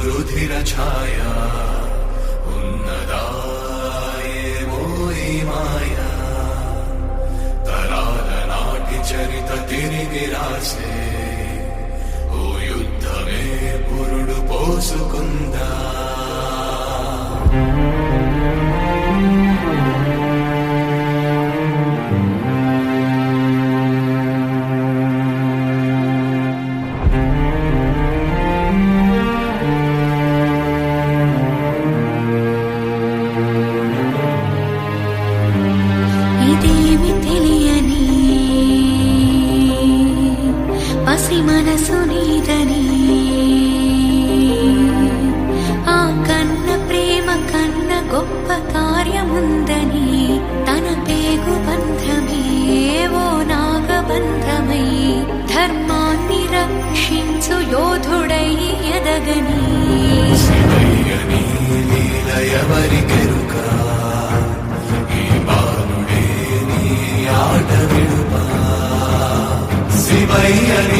రుధిర ఛాయ ఉన్నదాయేమో ఈ మాయ తరాల నాటి చరిత తిరిగి రాసే ఓ యుద్ధమే పురుడు పోసుకుందా ఇదేమి తెలియని పసి మనసు నీదని ఆ కన్న ప్రేమ కన్న గొప్ప కార్యముందని తన పేగు బంధమే ఓ నాగబంధమై ధర్మాన్ని రక్షించు యోధుడై ఎదగని శివయ్యని లీలయవరికెరుక ఈ బాలుడే నీ ఆట విడుపా శివయ్యని